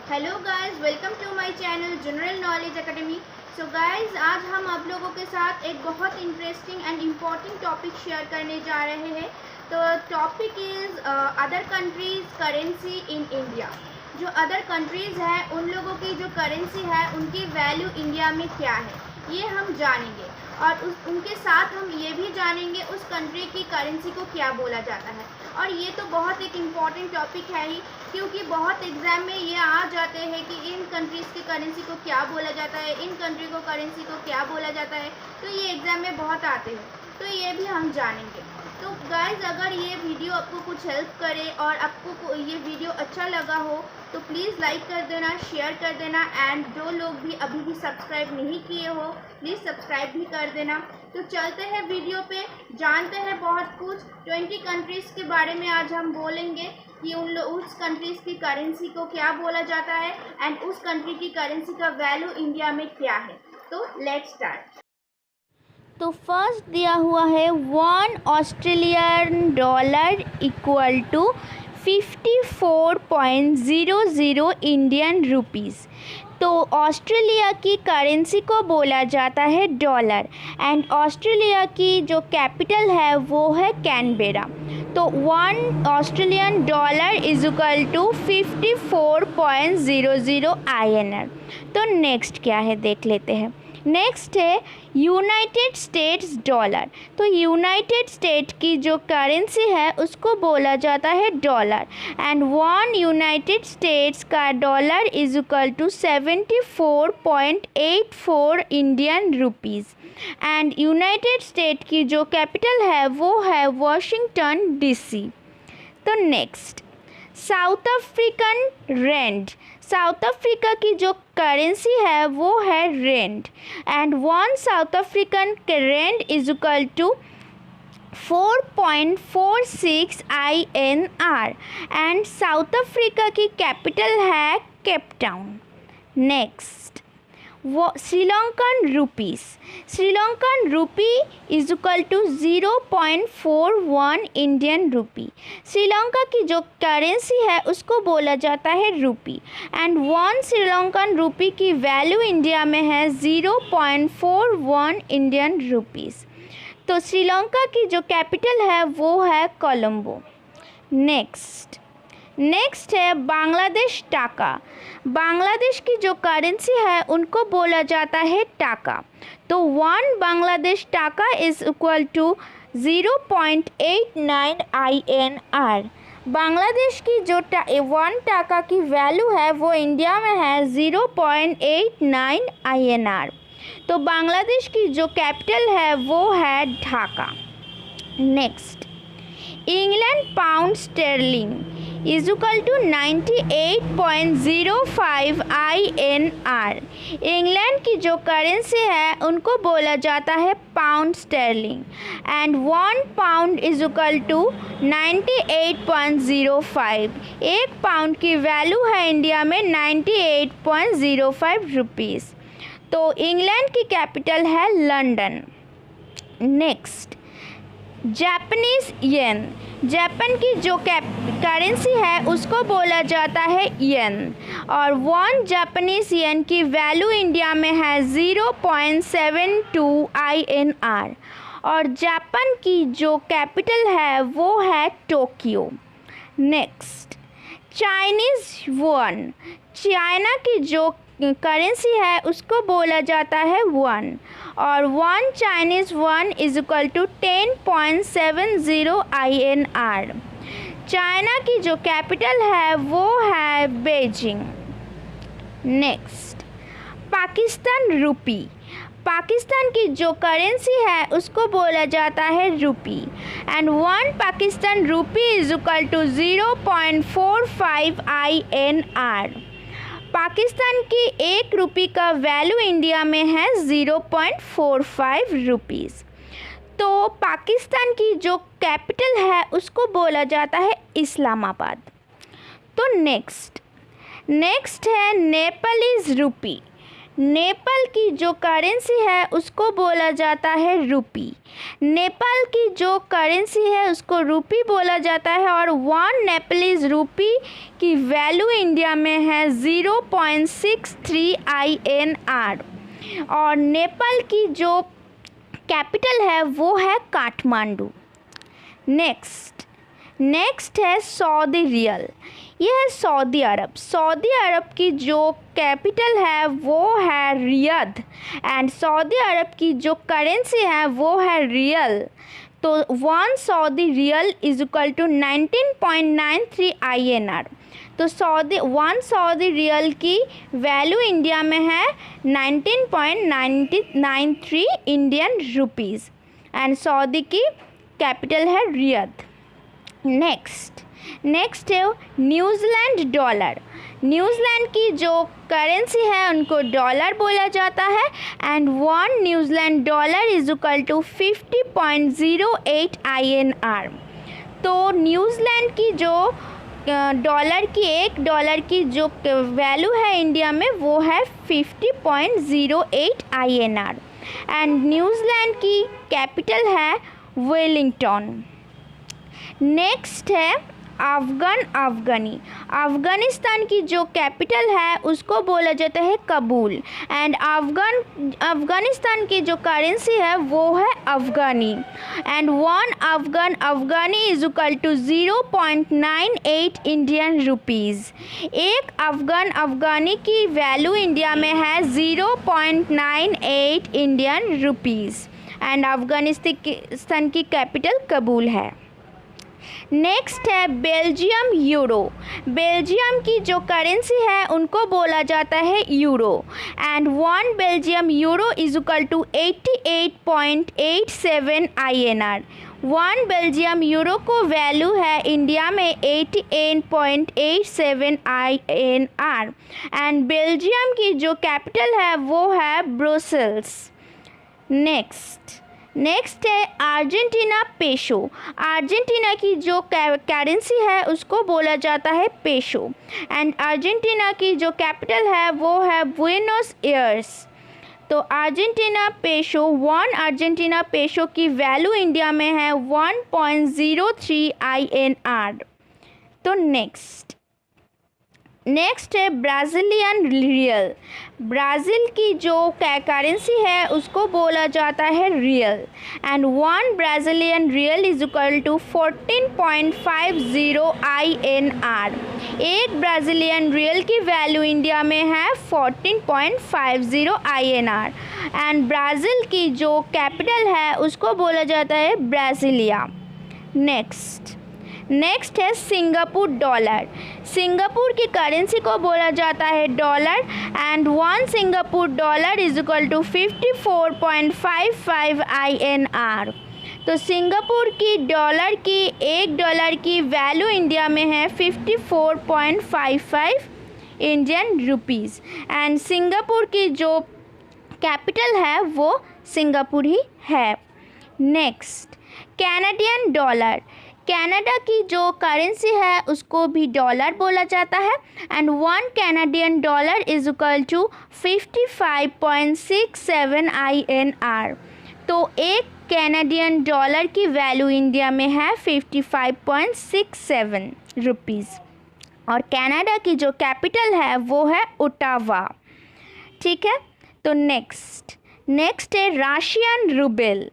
Hello guys, welcome to my channel general knowledge academy. So guys, आज हम आप लोगों के साथ एक बहुत interesting and important topic share करने जा रहे हैं। तो topic is other countries currency in India. जो अदर कंट्रीज़ हैं उन लोगों की जो करेंसी है उनकी वैल्यू इंडिया में क्या है ये हम जानेंगे, और उनके साथ हम ये भी जानेंगे उस कंट्री की करेंसी को क्या बोला जाता है। और ये तो बहुत एक इम्पॉर्टेंट टॉपिक है ही, क्योंकि बहुत एग्ज़ाम में ये आ जाते हैं कि इन कंट्रीज़ की करेंसी को क्या बोला जाता है, इन कंट्री को करेंसी को क्या बोला जाता है। तो ये एग्ज़ाम में बहुत आते हैं, तो ये भी हम जानेंगे। तो गाइज़, अगर ये वीडियो आपको कुछ हेल्प करे और आपको ये वीडियो अच्छा लगा हो तो प्लीज़ लाइक कर देना, शेयर कर देना, एंड जो लोग भी अभी भी सब्सक्राइब नहीं किए हो प्लीज़ सब्सक्राइब भी कर देना। तो चलते हैं वीडियो पे, जानते हैं बहुत कुछ 20 कंट्रीज़ के बारे में। आज हम बोलेंगे कि उस कंट्रीज़ की करेंसी को क्या बोला जाता है एंड उस कंट्री की करेंसी का वैल्यू इंडिया में क्या है। तो लेट्स स्टार्ट। तो फर्स्ट दिया हुआ है $1 इक्वल टू 54.00 इंडियन रुपीज़। तो ऑस्ट्रेलिया की करेंसी को बोला जाता है डॉलर, एंड ऑस्ट्रेलिया की जो कैपिटल है वो है कैनबेरा। तो $1 इज इक्वल टू 54.00 INR। तो नेक्स्ट क्या है देख लेते हैं। नेक्स्ट है यूनाइटेड स्टेट्स डॉलर। तो यूनाइटेड स्टेट की जो करेंसी है उसको बोला जाता है डॉलर, एंड 1 यूनाइटेड स्टेट्स का dollar is equal to 74.84 Indian rupees. And United State की जो कैपिटल है वो है वॉशिंगटन DC। तो next South African rand. South Africa की जो करेंसी है वो है red, and 1 South African rand is equal to 4.46 INR, and South Africa की कैपिटल है केप टाउन। नेक्स्ट वो Sri Lankan rupees. Sri Lankan rupee is equal to 0.41 Indian rupee. Sri Lanka की जो करेंसी है उसको बोला जाता है रुपी, एंड 1 श्रीलंकन रुपी की वैल्यू इंडिया में है 0.41 इंडियन रुपीज़। तो श्रीलंका की जो कैपिटल है वो है कोलंबो। नेक्स्ट है बांग्लादेश टाका। बांग्लादेश की जो करेंसी है उनको बोला जाता है टाका। तो 1 Bangladesh taka is equal to 0.89 INR। Bangladesh की जो 1 टाका की वैल्यू है वो इंडिया में है 0.89 INR। तो बांग्लादेश की जो कैपिटल है वो है Dhaka. Next England pound sterling is equal to 98.05 INR। England की जो करेंसी है उनको बोला जाता है pound sterling, and 1 pound is equal to 98.05। 1 pound की वैल्यू है इंडिया में 98.05 रुपीज़। तो इंग्लैंड की कैपिटल है London. Next Japanese yen. Japan की जो करेंसी है उसको बोला जाता है येन, और 1 जापानीज़ येन की वैल्यू इंडिया में है 0.72 INR, और जापान की जो कैपिटल है वो है Tokyo. Next Chinese yuan. China की जो करेंसी है उसको बोला जाता है वन, और 1 Chinese one is equal to 10.70 INR। China की जो कैपिटल है वो है Beijing. Next Pakistan rupee. Pakistan की जो करेंसी है उसको बोला जाता है rupee, and 1 Pakistan rupee is equal to 0.45 INR। Pakistan की 1 रुपी का वैल्यू इंडिया में है 0.45 रुपीज़। तो पाकिस्तान की जो कैपिटल है उसको बोला जाता है इस्लामाबाद। तो नेक्स्ट है नेपालीज़ रुपी। नेपाल की जो करेंसी है उसको बोला जाता है रुपी। नेपाल की जो करेंसी है उसको रुपी बोला जाता है और 1 नेपालीज रुपी की वैल्यू इंडिया में है 0.63 INR। और नेपाल की जो कैपिटल है वो है काठमांडू। नेक्स्ट है सऊदी रियल। यह है सऊदी अरब। सऊदी अरब की जो कैपिटल है वो है रियाद एंड सऊदी अरब की जो करेंसी है वो है रियल। तो 1 Saudi riyal is equal to 19.93 INR। तो 1 सऊदी रियल की वैल्यू इंडिया में है 19.93 इंडियन रुपीज़ एंड सऊदी की कैपिटल है रियाद। नेक्स्ट है न्यूजीलैंड डॉलर। न्यूजीलैंड की जो करेंसी है उनको डॉलर बोला जाता है and 1 New Zealand dollar is equal to 50.08 INR। तो न्यूजीलैंड की जो $1 की जो वैल्यू है इंडिया में वो है 50.08 INR एंड न्यूजीलैंड की कैपिटल है वेलिंगटन। नेक्स्ट है अफ़गानिस्तान की जो कैपिटल है उसको बोला जाता है काबुल एंड अफ़गानिस्तान की जो करेंसी है वो है afghani and 1 afghani is equal to 0.98 Indian rupees. एक अफ़गानी की वैल्यू इंडिया में है 0.98 इंडियन रुपीज़ एंड अफ़गानिस्तान की कैपिटल काबुल है। नेक्स्ट है बेल्जियम यूरो। बेल्जियम की जो करेंसी है उनको बोला जाता है euro and 1 Belgium euro is equal to 88.87 INR। 1 Belgium euro को वैल्यू है इंडिया में 88.87 INR एंड बेल्जियम की जो कैपिटल है वो है ब्रुसेल्स। नेक्स्ट है अर्जेंटीना पेशो। अर्जेंटीना की जो करेंसी है उसको बोला जाता है पेशो एंड अर्जेंटीना की जो कैपिटल है वो है बुएनोस एयर्स। तो अर्जेंटीना पेशो 1 अर्जेंटीना पेशो की वैल्यू इंडिया में है 1.03 INR। तो नेक्स्ट है ब्राज़ीलियन रियल। ब्राज़ील की जो करेंसी है उसको बोला जाता है real and 1 Brazilian real is equal to 14.50 INR। एक ब्राज़ीलियन रियल की वैल्यू इंडिया में है 14.50 INR एंड ब्राज़ील की जो कैपिटल है उसको बोला जाता है ब्राज़ीलिया। नेक्स्ट है सिंगापुर डॉलर। सिंगापुर की करेंसी को बोला जाता है dollar and 1 Singapore dollar is equal to 54.55 INR। तो सिंगापुर की $1 की वैल्यू इंडिया में है 54.55 इंडियन रुपीज़ एंड सिंगापुर की जो कैपिटल है वो सिंगापुर ही है। Next Canadian dollar. कनाडा की जो करेंसी है उसको भी डॉलर बोला जाता है and 1 Canadian dollar is equal to 55.67 INR। तो एक कैनेडियन डॉलर की वैल्यू इंडिया में है 55.67 रुपीज़ और कनाडा की जो कैपिटल है वो है ओटावा। ठीक है। तो नेक्स्ट है रशियन रूबल।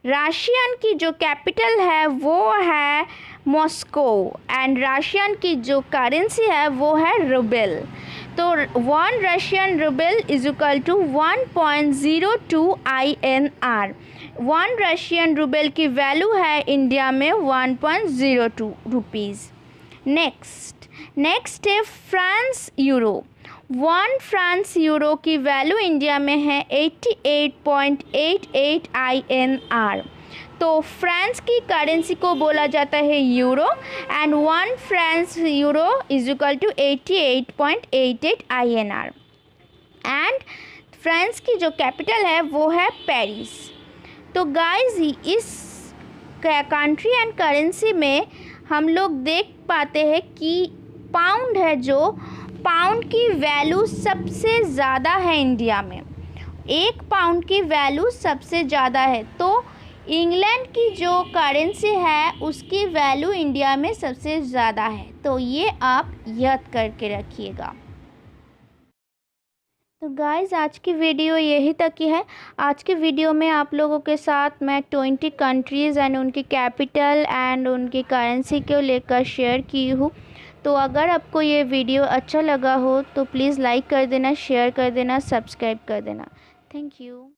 रशियन की जो कैपिटल है वो है मॉस्को एंड रशियन की जो करेंसी है वो है रूबल। तो 1 Russian rouble is equal to 1.02 INR। 1 Russian rouble की वैल्यू है इंडिया में 1.02 रुपीज़। नेक्स्ट है फ्रांस यूरो। 1 फ्रांस यूरो की वैल्यू इंडिया में है 88.88 INR। तो फ्रांस की करेंसी को बोला जाता है euro and 1 France euro is equal to 88.88 INR and France की जो कैपिटल है वो है पेरिस। तो गाइस इस कंट्री एंड करेंसी में हम लोग देख पाते हैं कि पाउंड है जो पाउंड की वैल्यू सबसे ज़्यादा है इंडिया में, 1 पाउंड की वैल्यू सबसे ज़्यादा है। तो इंग्लैंड की जो करेंसी है उसकी वैल्यू इंडिया में सबसे ज़्यादा है। तो ये आप याद करके रखिएगा। तो गाइज़ आज की वीडियो यही तक ही है। आज की वीडियो में आप लोगों के साथ मैं 20 कंट्रीज़ एंड उनकी कैपिटल एंड उनकी करेंसी को लेकर शेयर की हूँ। तो अगर आपको ये वीडियो अच्छा लगा हो तो प्लीज़ लाइक कर देना, शेयर कर देना, सब्सक्राइब कर देना। Thank you.